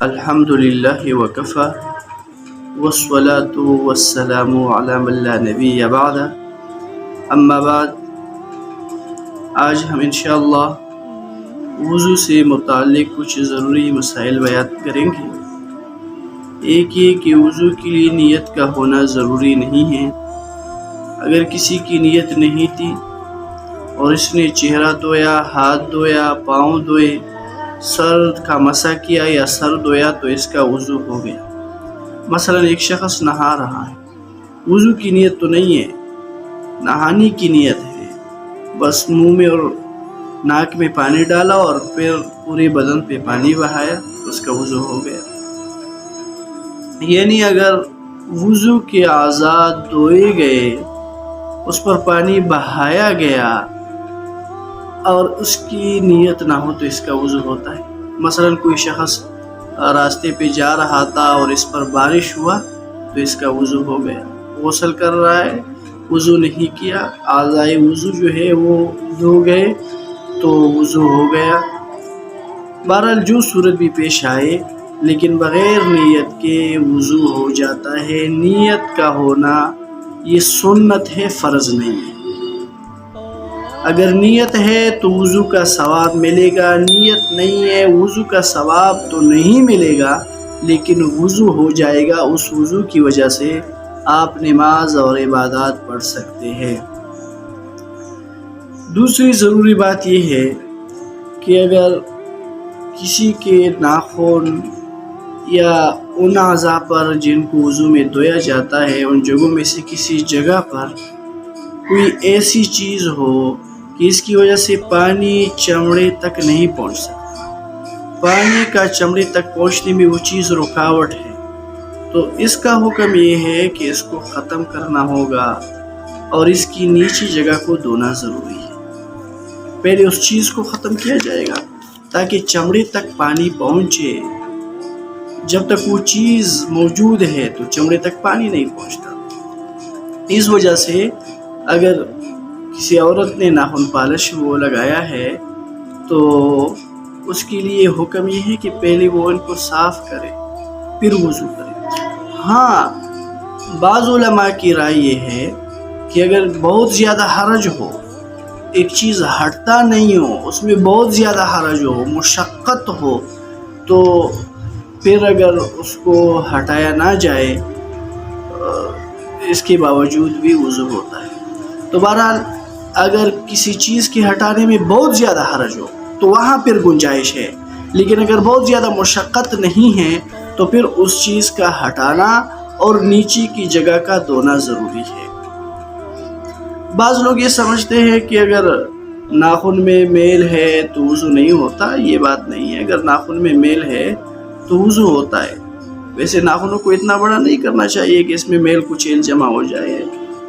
الحمد للہ وکفا والصلاة والسلام علی من لا نبی بعد اما بعد۔ آج ہم انشاءاللہ وضو سے متعلق کچھ ضروری مسائل بیان کریں گے۔ ایک یہ کہ وضو کے لیے نیت کا ہونا ضروری نہیں ہے۔ اگر کسی کی نیت نہیں تھی اور اس نے چہرہ دھویا، ہاتھ دھویا، پاؤں دھوئے، سر کا مسح کیا یا سر دھویا تو اس کا وضو ہو گیا۔ مثلا ایک شخص نہا رہا ہے، وضو کی نیت تو نہیں ہے، نہانے کی نیت ہے، بس منہ میں اور ناک میں پانی ڈالا اور پھر پورے بدن پہ پانی بہایا تو اس کا وضو ہو گیا۔ یعنی اگر وضو کے اعضاء دھوئے گئے، اس پر پانی بہایا گیا اور اس کی نیت نہ ہو تو اس کا وضو ہوتا ہے۔ مثلا کوئی شخص راستے پہ جا رہا تھا اور اس پر بارش ہوا تو اس کا وضو ہو گیا۔ غسل کر رہا ہے، وضو نہیں کیا، اعضائے وضو جو ہے وہ دھو گئے تو وضو ہو گیا۔ بہرحال جو صورت بھی پیش آئے لیکن بغیر نیت کے وضو ہو جاتا ہے۔ نیت کا ہونا یہ سنت ہے، فرض نہیں ہے۔ اگر نیت ہے تو وضو کا ثواب ملے گا، نیت نہیں ہے وضو کا ثواب تو نہیں ملے گا، لیکن وضو ہو جائے گا۔ اس وضو کی وجہ سے آپ نماز اور عبادات پڑھ سکتے ہیں۔ دوسری ضروری بات یہ ہے کہ اگر کسی کے ناخن یا ان اعضاء پر جن کو وضو میں دھویا جاتا ہے، ان جگہوں میں سے کسی جگہ پر کوئی ایسی چیز ہو کہ اس کی وجہ سے پانی چمڑے تک نہیں پہنچ سکتا، پانی کا چمڑے تک پہنچنے میں وہ چیز رکاوٹ ہے، تو اس کا حکم یہ ہے کہ اس کو ختم کرنا ہوگا اور اس کی نیچی جگہ کو دھونا ضروری ہے۔ پہلے اس چیز کو ختم کیا جائے گا تاکہ چمڑے تک پانی پہنچے۔ جب تک وہ چیز موجود ہے تو چمڑے تک پانی نہیں پہنچتا۔ اس وجہ سے اگر کسی عورت نے ناخن پالش وہ لگایا ہے تو اس کے لیے حکم یہ ہے کہ پہلے وہ ان کو صاف کرے پھر وضو کرے۔ ہاں، بعض علماء کی رائے یہ ہے کہ اگر بہت زیادہ حرج ہو، ایک چیز ہٹتا نہیں ہو، اس میں بہت زیادہ حرج ہو، مشقت ہو، تو پھر اگر اس کو ہٹایا نہ جائے اس کے باوجود بھی وضو ہوتا ہے۔ تو بہرحال اگر کسی چیز کے ہٹانے میں بہت زیادہ حرج ہو تو وہاں پھر گنجائش ہے، لیکن اگر بہت زیادہ مشقت نہیں ہے تو پھر اس چیز کا ہٹانا اور نیچی کی جگہ کا دھونا ضروری ہے۔ بعض لوگ یہ سمجھتے ہیں کہ اگر ناخن میں میل ہے تو وضو نہیں ہوتا، یہ بات نہیں ہے۔ اگر ناخن میں میل ہے تو وضو ہوتا ہے۔ ویسے ناخنوں کو اتنا بڑا نہیں کرنا چاہیے کہ اس میں میل کچیل جمع ہو جائے،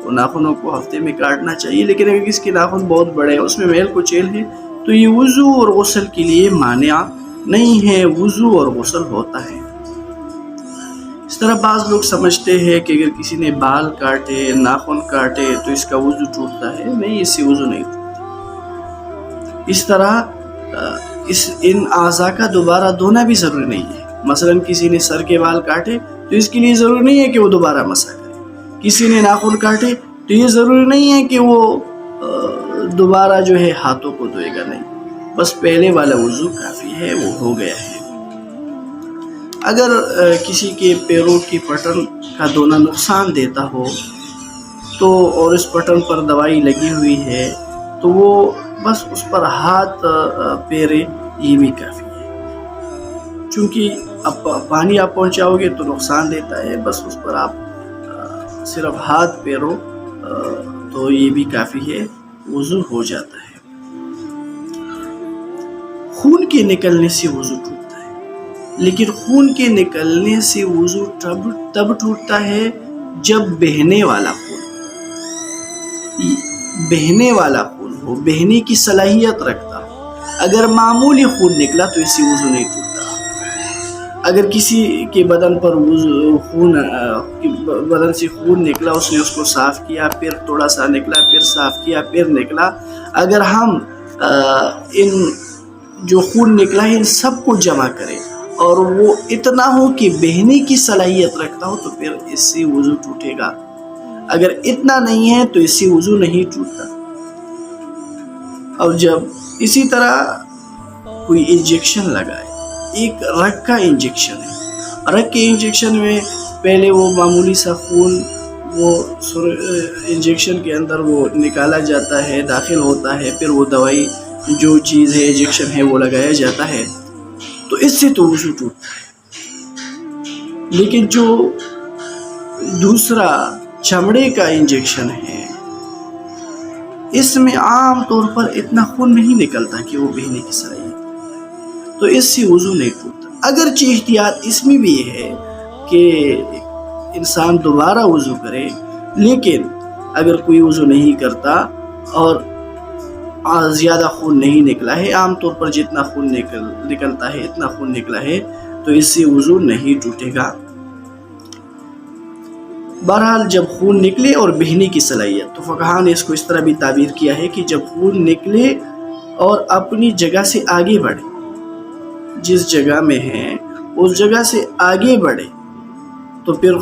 تو ناخنوں کو ہفتے میں کاٹنا چاہیے، لیکن اگر کسی کے ناخن بہت بڑے ہیں، اس میں میل کچیل ہے، تو یہ وضو اور غسل کے لیے مانع نہیں ہے، وضو اور غسل ہوتا ہے۔ اس طرح بعض لوگ سمجھتے ہیں کہ اگر کسی نے بال کاٹے، ناخن کاٹے تو اس کا وضو ٹوٹتا ہے۔ نہیں، اس سے وضو نہیں ٹوٹتا۔ اس طرح ان اعضاء کا دوبارہ دھونا بھی ضروری نہیں ہے۔ مثلا کسی نے سر کے بال کاٹے تو اس کے لیے ضروری نہیں ہے کہ وہ دوبارہ مسح کرے۔ کسی نے ناخن کاٹے تو یہ ضروری نہیں ہے کہ وہ دوبارہ جو ہے ہاتھوں کو دھوئے گا، نہیں، بس پہلے والا وضو کافی ہے، وہ ہو گیا ہے۔ اگر کسی کے پیروں کی پٹن کا دھونا نقصان دیتا ہو تو اور اس پٹن پر دوائی لگی ہوئی ہے تو وہ بس اس پر ہاتھ پھیرے، یہ بھی کافی ہے۔ چونکہ اب پانی آپ پہنچاؤ گے تو نقصان دیتا ہے، بس اس پر آپ صرف ہاتھ پھیرو تو یہ بھی کافی ہے، وضو ہو جاتا ہے۔ خون کے نکلنے سے وضو ٹوٹتا ہے، لیکن خون کے نکلنے سے وضو تب ٹوٹتا ہے جب بہنے والا خون ہو، بہنے کی صلاحیت رکھتا ہو۔ اگر معمولی خون نکلا تو اس سے وضو نہیں ٹوٹتا۔ اگر کسی کے بدن سے خون نکلا، اس نے اس کو صاف کیا، پھر تھوڑا سا نکلا، پھر صاف کیا، پھر نکلا، اگر ہم ان جو خون نکلا ہے ان سب کو جمع کریں اور وہ اتنا ہو کہ بہنے کی صلاحیت رکھتا ہو تو پھر اس سے وضو ٹوٹے گا. اگر اتنا نہیں ہے تو اس سے وضو نہیں ٹوٹتا. اور جب اسی طرح کوئی انجیکشن لگائے، ایک رگ کا انجیکشن ہے، رگ کے انجیکشن میں پہلے وہ معمولی سا خون وہ انجیکشن کے اندر وہ نکالا جاتا ہے، داخل ہوتا ہے، پھر وہ دوائی جو چیز ہے انجیکشن ہے وہ لگایا جاتا ہے، تو اس سے تو وضو ٹوٹتا ہے. لیکن جو دوسرا چمڑے کا انجیکشن ہے، اس میں عام طور پر اتنا خون نہیں نکلتا کہ وہ بہنے کی صلاحیت، تو اس سے وضو نہیں ٹوٹتا. اگرچہ احتیاط اس میں بھی ہے کہ انسان دوبارہ وضو کرے، لیکن اگر کوئی وضو نہیں کرتا اور زیادہ خون نہیں نکلا ہے، عام طور پر جتنا خون نکلتا ہے اتنا خون نکلا ہے، تو اس سے وضو نہیں ٹوٹے گا. بہرحال جب خون نکلے اور بہنے کی صلاحیت، تو فقہاء نے اس کو اس طرح بھی تعبیر کیا ہے کہ جب خون نکلے اور اپنی جگہ سے آگے بڑھے، جس جگہ میں ہے اس جگہ سے آگے بڑھے تو پھر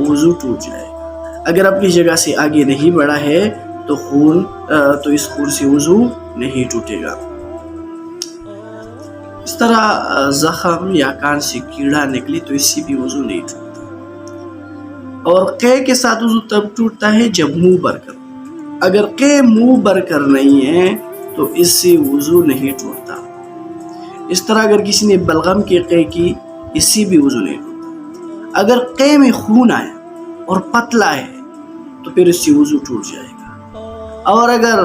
وضو ٹوٹ جائے گا. اگر اپنی جگہ سے آگے نہیں بڑھا ہے تو اس خون سے وضو نہیں ٹوٹے گا. اس طرح زخم یا کان سے کیڑا نکلے تو اس سے بھی وضو نہیں ٹوٹتا. اور قے کے ساتھ وضو تب ٹوٹتا ہے جب منہ بر کر، اگر قے منہ بر کر نہیں ہے تو اس سے وضو نہیں ٹوٹتا. اس طرح اگر کسی نے بلغم کی قے کی، اس سے بھی وضو نہیں ٹوٹتا. اگر قے میں خون آیا اور پتلا ہے تو پھر اس سے وضو ٹوٹ جائے گا. اور اگر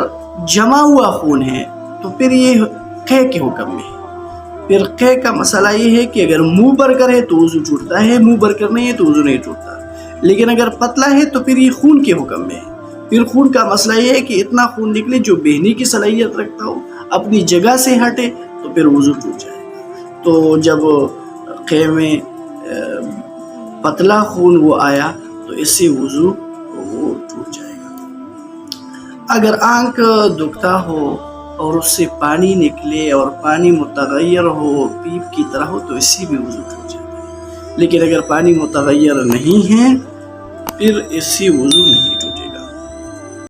جمع ہوا خون ہے تو پھر یہ قے کے حکم میں ہے. پھر قے کا مسئلہ یہ ہے کہ اگر منہ بر کر ہے تو وضو ٹوٹتا ہے، منہ بر کر نہیں ہے تو وضو نہیں ٹوٹتا. لیکن اگر پتلا ہے تو پھر یہ خون کے حکم میں ہے. پھر خون کا مسئلہ یہ ہے کہ اتنا خون نکلے جو بہنے کی صلاحیت رکھتا ہو، اپنی جگہ سے ہٹے تو پھر وضو ٹوٹ جائے گا. تو جب قے میں پتلا خون وہ آیا تو اس سے وضو وہ ٹوٹ جائے گا. اگر آنکھ دکھتا ہو اور اس سے پانی نکلے اور پانی متغیر ہو، پیپ کی طرح ہو، تو اس سے بھی وضو ٹوٹ جائے گا. لیکن اگر پانی متغیر نہیں ہے پھر اس سے وضو